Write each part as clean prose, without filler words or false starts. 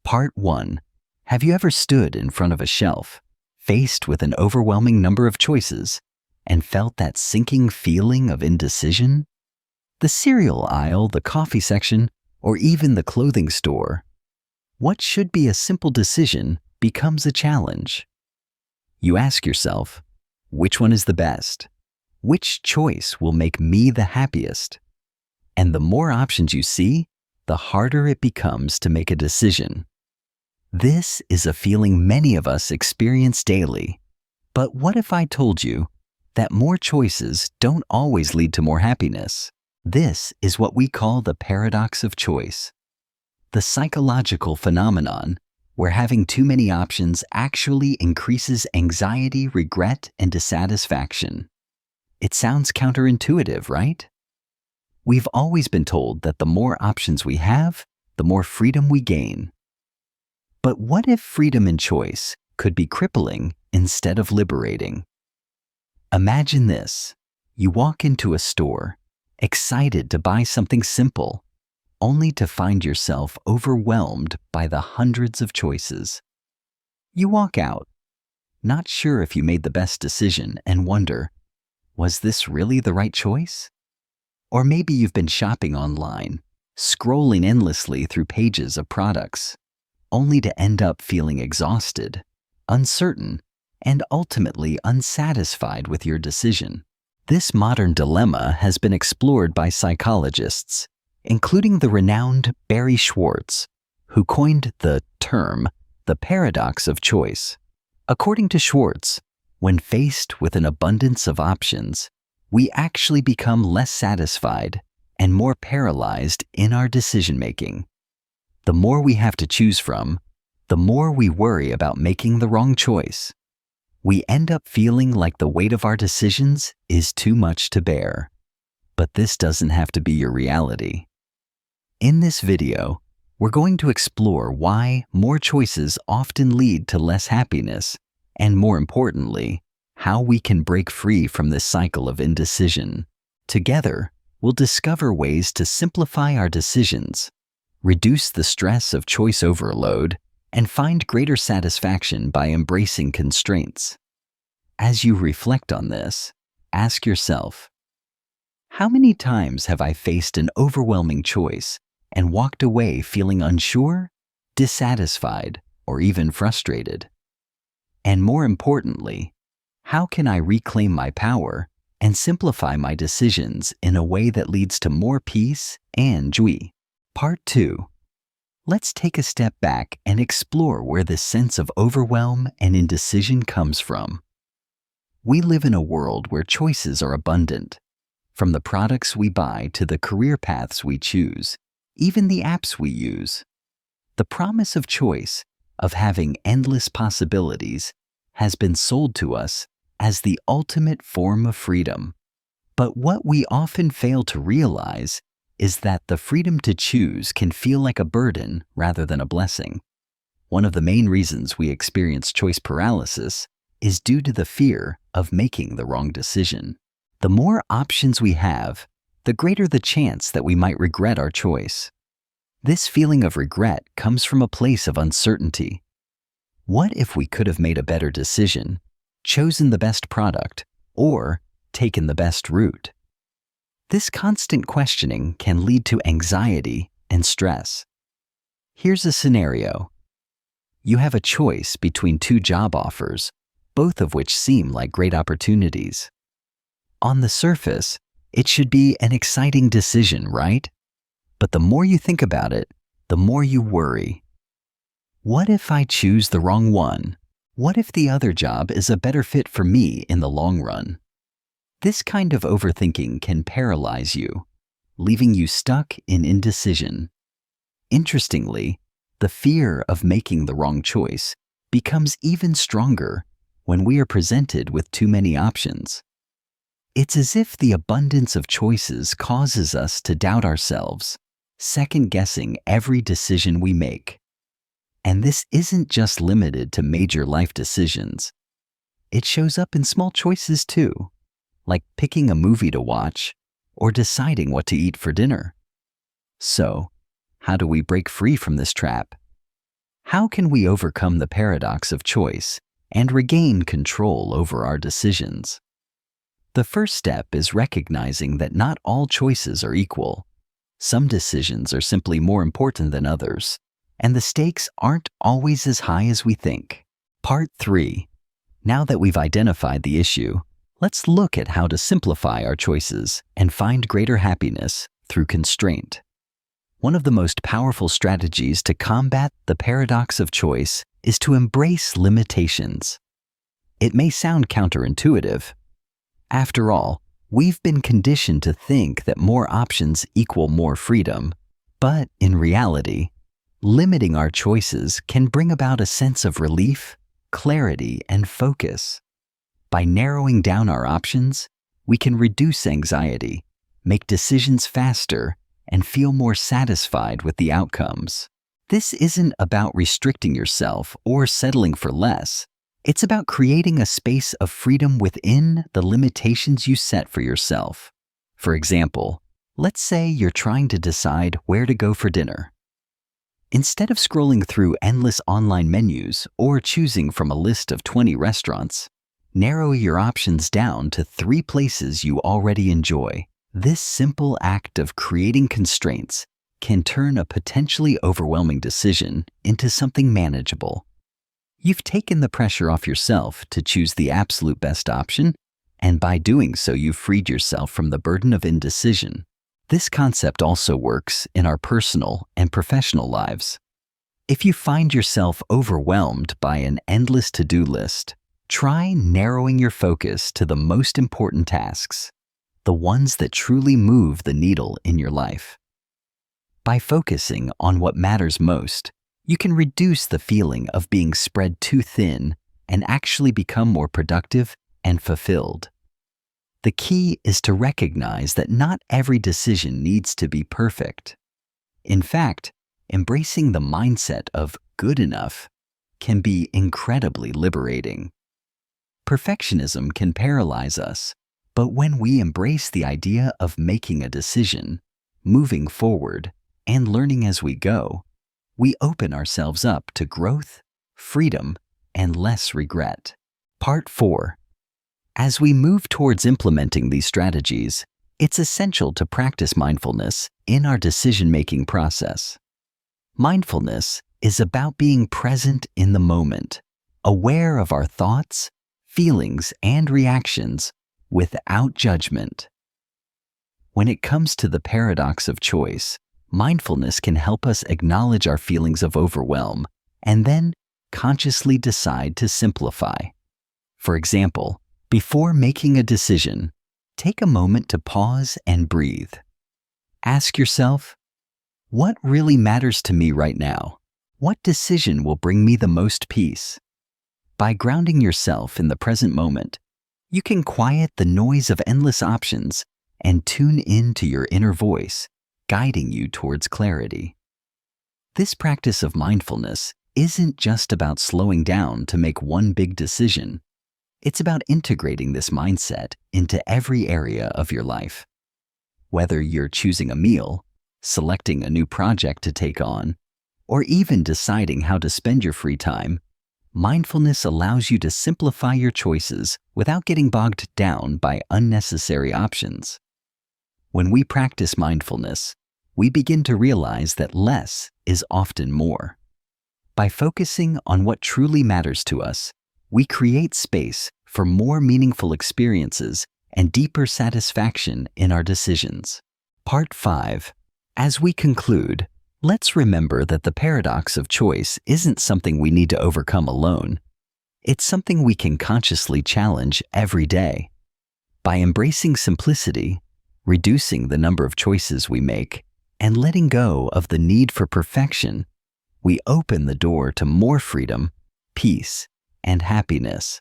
Part 1. Have you ever stood in front of a shelf, faced with an overwhelming number of choices, and felt that sinking feeling of indecision? The cereal aisle, the coffee section, or even the clothing store. What should be a simple decision becomes a challenge. You ask yourself, which one is the best? Which choice will make me the happiest? And the more options you see, the harder it becomes to make a decision. This is a feeling many of us experience daily. But what if I told you that more choices don't always lead to more happiness? This is what we call the paradox of choice. The psychological phenomenon where having too many options actually increases anxiety, regret, and dissatisfaction. It sounds counterintuitive, right? We've always been told that the more options we have, the more freedom we gain. But what if freedom and choice could be crippling instead of liberating? Imagine this. You walk into a store, excited to buy something simple, only to find yourself overwhelmed by the hundreds of choices. You walk out, not sure if you made the best decision, and wonder, was this really the right choice? Or maybe you've been shopping online, scrolling endlessly through pages of products, only to end up feeling exhausted, uncertain, and ultimately unsatisfied with your decision. This modern dilemma has been explored by psychologists, including the renowned Barry Schwartz, who coined the term the paradox of choice. According to Schwartz, when faced with an abundance of options, we actually become less satisfied and more paralyzed in our decision-making. The more we have to choose from, the more we worry about making the wrong choice. We end up feeling like the weight of our decisions is too much to bear. But this doesn't have to be your reality. In this video, we're going to explore why more choices often lead to less happiness, and more importantly, how we can break free from this cycle of indecision. Together, we'll discover ways to simplify our decisions, reduce the stress of choice overload, and find greater satisfaction by embracing constraints. As you reflect on this, ask yourself, how many times have I faced an overwhelming choice and walked away feeling unsure, dissatisfied, or even frustrated? And more importantly, how can I reclaim my power and simplify my decisions in a way that leads to more peace and joy? Part 2. Let's take a step back and explore where this sense of overwhelm and indecision comes from. We live in a world where choices are abundant. From the products we buy to the career paths we choose, even the apps we use. The promise of choice, of having endless possibilities, has been sold to us as the ultimate form of freedom. But what we often fail to realize is that the freedom to choose can feel like a burden rather than a blessing. One of the main reasons we experience choice paralysis is due to the fear of making the wrong decision. The more options we have, the greater the chance that we might regret our choice. This feeling of regret comes from a place of uncertainty. What if we could have made a better decision, chosen the best product, or taken the best route? This constant questioning can lead to anxiety and stress. Here's a scenario. You have a choice between two job offers, both of which seem like great opportunities. On the surface, it should be an exciting decision, right? But the more you think about it, the more you worry. What if I choose the wrong one? What if the other job is a better fit for me in the long run? This kind of overthinking can paralyze you, leaving you stuck in indecision. Interestingly, the fear of making the wrong choice becomes even stronger when we are presented with too many options. It's as if the abundance of choices causes us to doubt ourselves, second-guessing every decision we make. And this isn't just limited to major life decisions. It shows up in small choices too, like picking a movie to watch or deciding what to eat for dinner. So, how do we break free from this trap? How can we overcome the paradox of choice and regain control over our decisions? The first step is recognizing that not all choices are equal. Some decisions are simply more important than others, and the stakes aren't always as high as we think. Part 3. Now that we've identified the issue, let's look at how to simplify our choices and find greater happiness through constraint. One of the most powerful strategies to combat the paradox of choice is to embrace limitations. It may sound counterintuitive. After all, we've been conditioned to think that more options equal more freedom, but in reality, limiting our choices can bring about a sense of relief, clarity, and focus. By narrowing down our options, we can reduce anxiety, make decisions faster, and feel more satisfied with the outcomes. This isn't about restricting yourself or settling for less. It's about creating a space of freedom within the limitations you set for yourself. For example, let's say you're trying to decide where to go for dinner. Instead of scrolling through endless online menus or choosing from a list of 20 restaurants, narrow your options down to 3 places you already enjoy. This simple act of creating constraints can turn a potentially overwhelming decision into something manageable. You've taken the pressure off yourself to choose the absolute best option, and by doing so, you've freed yourself from the burden of indecision. This concept also works in our personal and professional lives. If you find yourself overwhelmed by an endless to-do list, try narrowing your focus to the most important tasks, the ones that truly move the needle in your life. By focusing on what matters most, you can reduce the feeling of being spread too thin and actually become more productive and fulfilled. The key is to recognize that not every decision needs to be perfect. In fact, embracing the mindset of good enough can be incredibly liberating. Perfectionism can paralyze us, but when we embrace the idea of making a decision, moving forward, and learning as we go, we open ourselves up to growth, freedom, and less regret. Part 4. As we move towards implementing these strategies, it's essential to practice mindfulness in our decision-making process. Mindfulness is about being present in the moment, aware of our thoughts, feelings, and reactions without judgment. When it comes to the paradox of choice, mindfulness can help us acknowledge our feelings of overwhelm and then consciously decide to simplify. For example, before making a decision, take a moment to pause and breathe. Ask yourself, what really matters to me right now? What decision will bring me the most peace? By grounding yourself in the present moment, you can quiet the noise of endless options and tune into your inner voice, guiding you towards clarity. This practice of mindfulness isn't just about slowing down to make one big decision. It's about integrating this mindset into every area of your life. Whether you're choosing a meal, selecting a new project to take on, or even deciding how to spend your free time, mindfulness allows you to simplify your choices without getting bogged down by unnecessary options. When we practice mindfulness, we begin to realize that less is often more. By focusing on what truly matters to us, we create space for more meaningful experiences and deeper satisfaction in our decisions. Part 5. As we conclude, let's remember that the paradox of choice isn't something we need to overcome alone. It's something we can consciously challenge every day. By embracing simplicity, reducing the number of choices we make, and letting go of the need for perfection, we open the door to more freedom, peace, and happiness.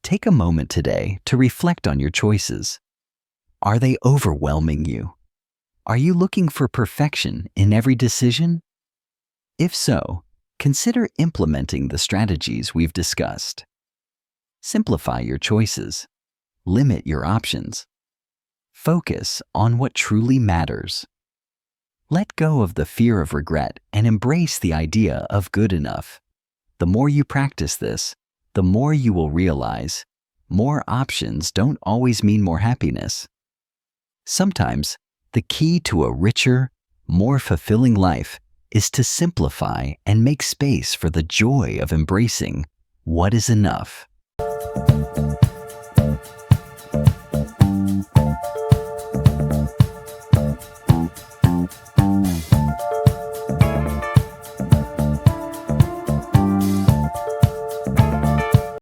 Take a moment today to reflect on your choices. Are they overwhelming you? Are you looking for perfection in every decision? If so, consider implementing the strategies we've discussed. Simplify your choices. Limit your options. Focus on what truly matters. Let go of the fear of regret and embrace the idea of good enough. The more you practice this, the more you will realize more options don't always mean more happiness. Sometimes, the key to a richer, more fulfilling life is to simplify and make space for the joy of embracing what is enough.